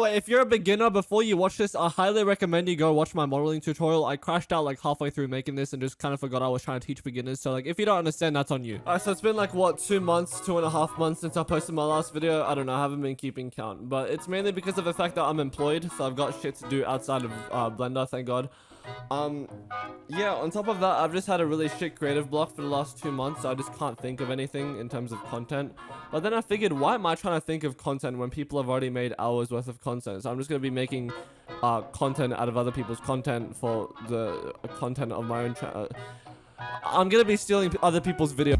wait. If you're a beginner, before you watch this, I highly recommend you go watch my modeling tutorial. I crashed out like halfway through making this and just kind of forgot I was trying to teach beginners. So like, if you don't understand, that's on you. Alright, so it's been like, what, 2 months, 2.5 months since I posted my last video. I don't know, I haven't been keeping count. But it's mainly because of the fact that I'm employed. So I've got shit to do outside of Blender, thank God. Yeah, on top of that, I've just had a really shit creative block for the last 2 months, so I just can't think of anything in terms of content. But then I figured, why am I trying to think of content when people have already made hours worth of content? So I'm just going to be making content out of other people's content for the content of my own channel. I'm going to be stealing other people's videos.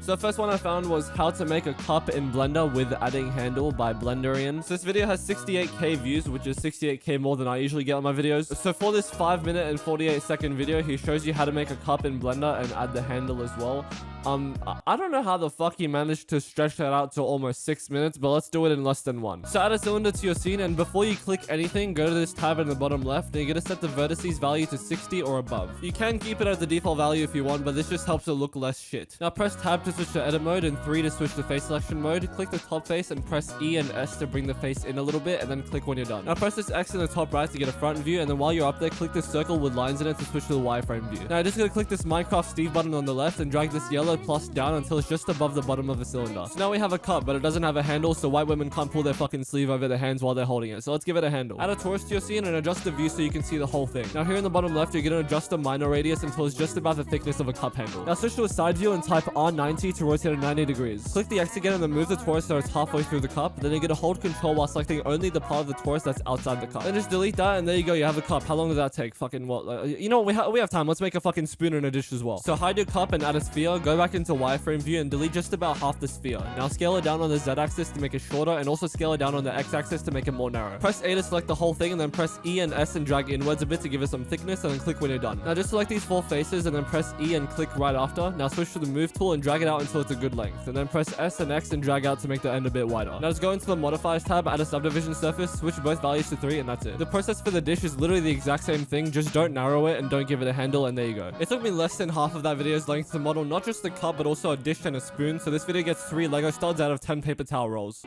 So the first one I found was how to make a cup in Blender with adding handle by Blenderian. So this video has 68k views, which is 68k more than I usually get on my videos. So for this 5-minute and 48-second video, he shows you how to make a cup in Blender and add the handle as well. I don't know how the fuck he managed to stretch that out to almost 6 minutes, but let's do it in less than 1. So add a cylinder to your scene, and before you click anything, go to this tab in the bottom left, and you're gonna set the vertices value to 60 or above. You can keep it at the default value if you want, but this just helps it look less shit. Now press tab to switch to edit mode, and 3 to switch to face selection mode. Click the top face and press E and S to bring the face in a little bit, and then click when you're done. Now press this X in the top right to get a front view, and then while you're up there, click this circle with lines in it to switch to the wireframe view. Now I'm just gonna click this Minecraft Steve button on the left and drag this yellow plus down until it's just above the bottom of the cylinder. So now we have a cup, but it doesn't have a handle, so white women can't pull their fucking sleeve over their hands while they're holding it. So let's give it a handle. Add a torus to your scene and adjust the view so you can see the whole thing. Now here in the bottom left, you're gonna adjust the minor radius until it's just about the thickness of a cup handle. Now switch to a side view and type R90 to rotate it 90 degrees. Click the X again and then move the torus so it's halfway through the cup. Then you're gonna hold control while selecting only the part of the torus that's outside the cup. Then just delete that, and there you go, you have a cup. How long did that take? Fucking what? You know what? We have time. Let's make a fucking spoon and a dish as well. So hide your cup and add a sphere. Go back into wireframe view and delete just about half the sphere. Now scale it down on the Z axis to make it shorter, and also scale it down on the X axis to make it more narrow. Press A to select the whole thing, and then press E and S and drag inwards a bit to give it some thickness, and then click when you're done. Now just select these 4 faces and then press E and click right after. Now switch to the move tool and drag it out until it's a good length, and then press S and X and drag out to make the end a bit wider. Now just go into the modifiers tab, add a subdivision surface, switch both values to 3, and that's it. The process for the dish is literally the exact same thing, just don't narrow it and don't give it a handle, and there you go. It took me less than half of that video's length to model not just the cup but also a dish and a spoon, so this video gets 3 Lego studs out of 10 paper towel rolls.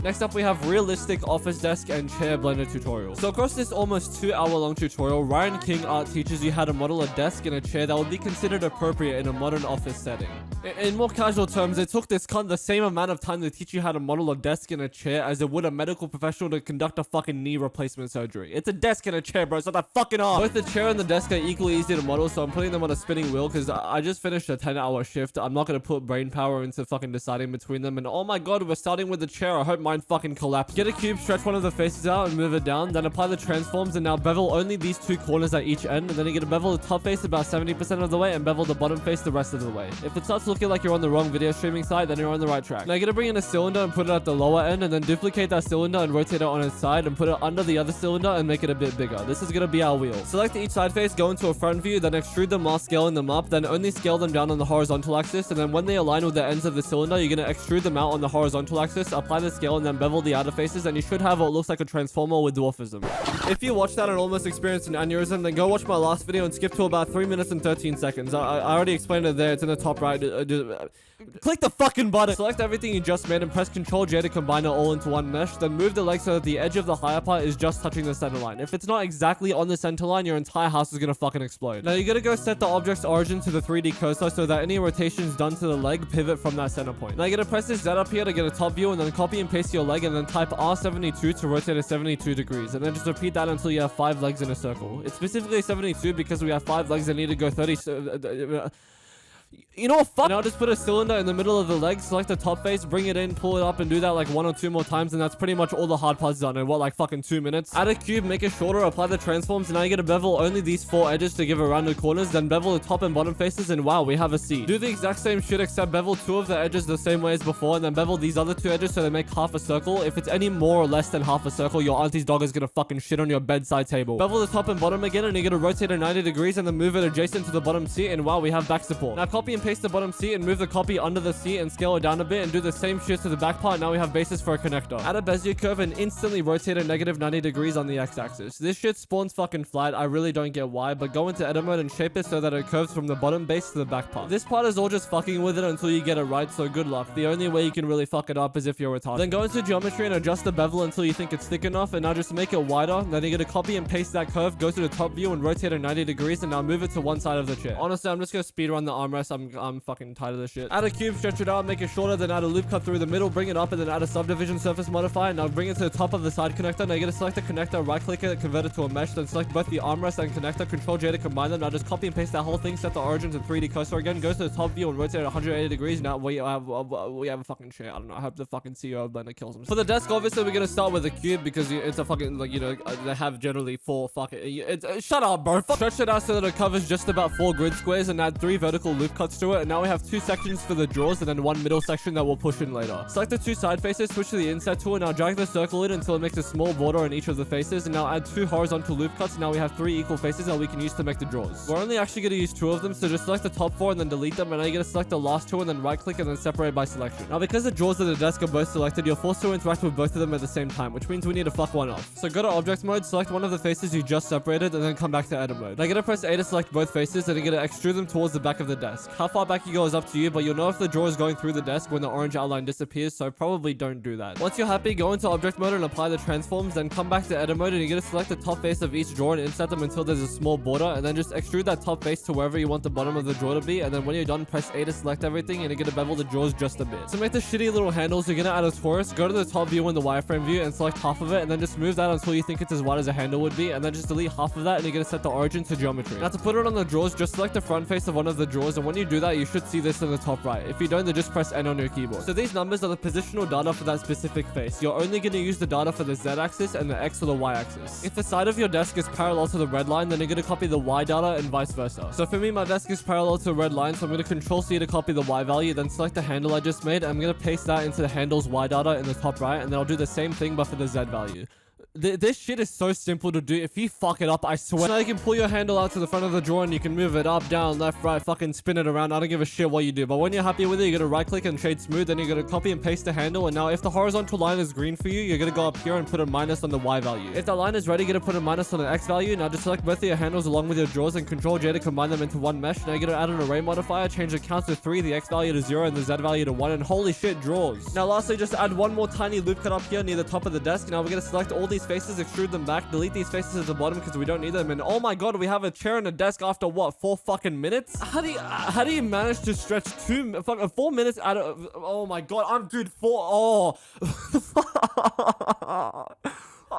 Next up, we have realistic office desk and chair blender tutorial. So across this almost 2-hour-long tutorial, Ryan King Art teaches you how to model a desk and a chair that would be considered appropriate in a modern office setting. In more casual terms, it took this cunt the same amount of time to teach you how to model a desk and a chair as it would a medical professional to conduct a fucking knee replacement surgery. It's a desk and a chair, bro. It's not that fucking hard. Both the chair and the desk are equally easy to model, so I'm putting them on a spinning wheel because I just finished a 10-hour shift. I'm not going to put brain power into fucking deciding between them. And oh my god, we're starting with the chair. I hope mine fucking collapse. Get a cube, stretch one of the faces out and move it down, then apply the transforms, and now bevel only these 2 corners at each end, and then you get to bevel the top face about 70% of the way and bevel the bottom face the rest of the way. If it starts looking like you're on the wrong video streaming site, then you're on the right track. Now you're gonna bring in a cylinder and put it at the lower end, and then duplicate that cylinder and rotate it on its side and put it under the other cylinder and make it a bit bigger. This is gonna be our wheel. Select each side face, go into a front view, then extrude them while scaling them up, then only scale them down on the horizontal axis, and then when they align with the ends of the cylinder, you're gonna extrude them out on the horizontal axis, apply the scale, and then bevel the outer faces, and you should have what looks like a transformer with dwarfism. If you watched that and almost experienced an aneurysm, then go watch my last video and skip to about 3 minutes and 13 seconds. I already explained it there. It's in the top right. Click the fucking button. Select everything you just made and press Ctrl J to combine it all into one mesh. Then move the leg so that the edge of the higher part is just touching the center line. If it's not exactly on the center line, your entire house is gonna fucking explode. Now you're gonna go set the object's origin to the 3D cursor so that any rotations done to the leg pivot from that center point. Now you're gonna press this Z up here to get a top view, and then copy and paste your leg, and then type R72 to rotate it 72 degrees, and then just repeat that until you have 5 legs in a circle. It's specifically 72 because we have 5 legs that need to go 30. You know what, fuck. Now just put a cylinder in the middle of the leg, select the top face, bring it in, pull it up, and do that like 1 or 2 more times, and that's pretty much all the hard parts done in what, like fucking 2 minutes. Add a cube, make it shorter, apply the transforms, and now you get to bevel only these 4 edges to give it rounded corners, then bevel the top and bottom faces, and wow, we have a C. Do the exact same shit except bevel 2 of the edges the same way as before, and then bevel these other 2 edges so they make half a circle. If it's any more or less than half a circle, your auntie's dog is gonna fucking shit on your bedside table. Bevel the top and bottom again, and you're gonna rotate it 90 degrees and then move it adjacent to the bottom seat, and wow, we have back support. Now copy copy and paste the bottom seat and move the copy under the seat and scale it down a bit and do the same shit to the back part. Now we have basis for a connector. Add a Bezier curve and instantly rotate it negative 90 degrees on the x-axis. This shit spawns fucking flat. I really don't get why, but go into edit mode and shape it so that it curves from the bottom base to the back part. This part is all just fucking with it until you get it right, so good luck. The only way you can really fuck it up is if you're retarded. Then go into geometry and adjust the bevel until you think it's thick enough, and now just make it wider. Then you're gonna copy and paste that curve, go to the top view and rotate it 90 degrees, and now move it to one side of the chair. Honestly, I'm just gonna speed run the armrest. I'm fucking tired of this shit. Add a cube, stretch it out, make it shorter, then add a loop cut through the middle, bring it up, and then add a subdivision surface modifier. Now bring it to the top of the side connector. Now you're gonna select the connector, right click it, convert it to a mesh, then select both the armrest and connector, Control J to combine them. Now just copy and paste that whole thing, set the origin to 3D cursor again, go to the top view and rotate it 180 degrees. Now we have a fucking chair. I don't know. I hope the fucking CEO of Blender kills him. For the desk, obviously we're gonna start with a cube because it's a fucking, like, you know, they have generally 4 fucking. Shut up, bro. Stretch it out so that it covers just about 4 grid squares and add 3 vertical loop cuts to it. And now we have 2 sections for the drawers and then 1 middle section that we'll push in later. Select the 2 side faces, switch to the inset tool, and now drag the circle in until it makes a small border on each of the faces. And now add 2 horizontal loop cuts. Now we have 3 equal faces that we can use to make the drawers. We're only actually gonna use 2 of them, so just select the top 4 and then delete them. And now you're gonna select the last 2 and then right click and then separate by selection. Now because the drawers of the desk are both selected, you're forced to interact with both of them at the same time, which means we need to fuck one off. So go to object mode, select one of the faces you just separated, and then come back to edit mode. Now you're gonna press A to select both faces, and you're gonna extrude them towards the back of the desk. How far back you go is up to you, but you'll know if the drawer is going through the desk when the orange outline disappears, so probably don't do that. Once you're happy, go into object mode and apply the transforms, then come back to edit mode, and you're gonna select the top face of each drawer and insert them until there's a small border, and then just extrude that top face to wherever you want the bottom of the drawer to be, and then when you're done, press A to select everything, and you're gonna bevel the drawers just a bit. To make the shitty little handles, you're gonna add a torus, go to the top view in the wireframe view, and select half of it, and then just move that until you think it's as wide as a handle would be, and then just delete half of that, and you're gonna set the origin to geometry. Now to put it on the drawers, just select the front face of one of the drawers, and when you do that, you should see this in the top right. If you don't, then just press N on your keyboard. So these numbers are the positional data for that specific face. You're only gonna use the data for the Z axis and the X or the Y axis. If the side of your desk is parallel to the red line, then you're gonna copy the Y data and vice versa. So for me, my desk is parallel to the red line, so I'm gonna Control C to copy the Y value, then select the handle I just made, and I'm gonna paste that into the handle's Y data in the top right, and then I'll do the same thing but for the Z value. This shit is so simple to do. If you fuck it up, I swear. So now you can pull your handle out to the front of the drawer and you can move it up, down, left, right, fucking spin it around. I don't give a shit what you do. But when you're happy with it, you're gonna right click and shade smooth, then you're gonna copy and paste the handle. And now if the horizontal line is green for you, you're gonna go up here and put a minus on the Y value. If that line is ready, you're gonna put a minus on the X value. Now just select both of your handles along with your drawers and Control J to combine them into one mesh. Now you're gonna add an array modifier, change the count to 3, the X value to 0, and the Z value to 1. And holy shit, drawers. Now lastly, just add one more tiny loop cut up here near the top of the desk. Now we're gonna select all these faces, extrude them back, delete these faces at the bottom because we don't need them, and oh my god, we have a chair and a desk after what, 4 fucking minutes? How do you manage to stretch 4 minutes out of, oh my god, I'm dude 4 I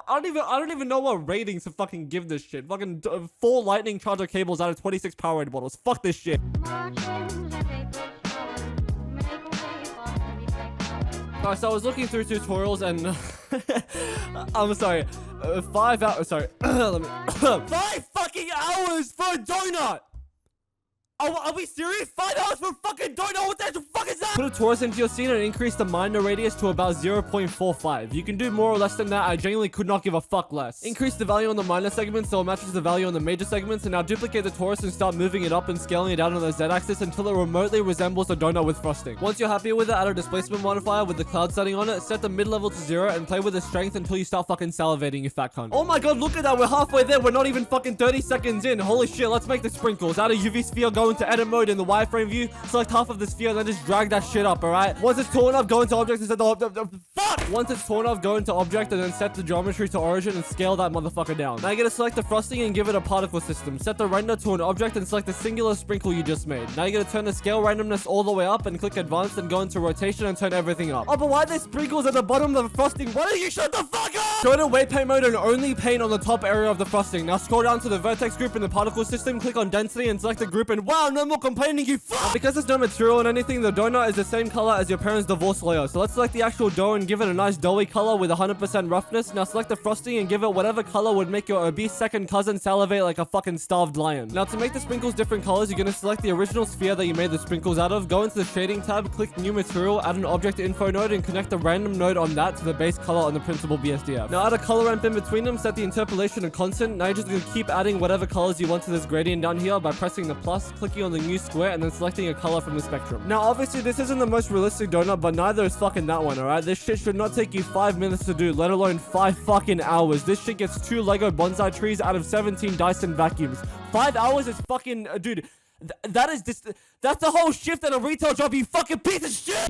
don't even know what ratings to fucking give this shit. Fucking 4 lightning charger cables out of 26 Powerade bottles. Fuck this shit. Alright, so I was looking through tutorials and I'm sorry, 5 hours. Sorry, let me 5 fucking hours for a donut. Are we serious? 5 hours for a fucking donut? What the fuck is that? Put a torus into your scene and increase the minor radius to about 0.45. You can do more or less than that. I genuinely could not give a fuck less. Increase the value on the minor segments so it matches the value on the major segments, and now duplicate the torus and start moving it up and scaling it down on the Z-axis until it remotely resembles a donut with frosting. Once you're happy with it, add a displacement modifier with the cloud setting on it, set the mid-level to 0, and play with the strength until you start fucking salivating, you fat cunt. Oh my god, look at that. We're halfway there. We're not even fucking 30 seconds in. Holy shit, let's make the sprinkles. Add a UV sphere, go into edit mode in the wireframe view, select half of the sphere, and then just drag that shit up, alright? Once it's torn up, go into object and set the fuck! Once it's torn up, go into object and then set the geometry to origin and scale that motherfucker down. Now you're gonna select the frosting and give it a particle system. Set the render to an object and select the singular sprinkle you just made. Now you're gonna turn the scale randomness all the way up and click advanced and go into rotation and turn everything up. Oh, but why are there sprinkles at the bottom of the frosting? Why don't you shut the fuck up? Go to weight paint mode and only paint on the top area of the frosting. Now scroll down to the vertex group in the particle system, click on density and select the group, and wow, no more complaining, you fuck! Because there's no material in anything, the donut is the same color as your parents' divorce layer. So let's select the actual dough and give it a nice doughy color with 100% roughness. Now select the frosting and give it whatever color would make your obese second cousin salivate like a fucking starved lion. Now to make the sprinkles different colors, you're gonna select the original sphere that you made the sprinkles out of, go into the shading tab, click new material, add an object info node, and connect the random node on that to the base color on the printable BSDF. Now add a color ramp in between them, set the interpolation to constant. Now you're just gonna keep adding whatever colors you want to this gradient down here by pressing the plus, clicking on the new square and then selecting a color from the spectrum. Now, obviously, this isn't the most realistic donut, but neither is fucking that one, alright? This shit should not take you 5 minutes to do, let alone 5 fucking hours. This shit gets 2 Lego bonsai trees out of 17 Dyson vacuums. 5 hours is fucking... dude, that's the whole shift at a retail job, you fucking piece of shit!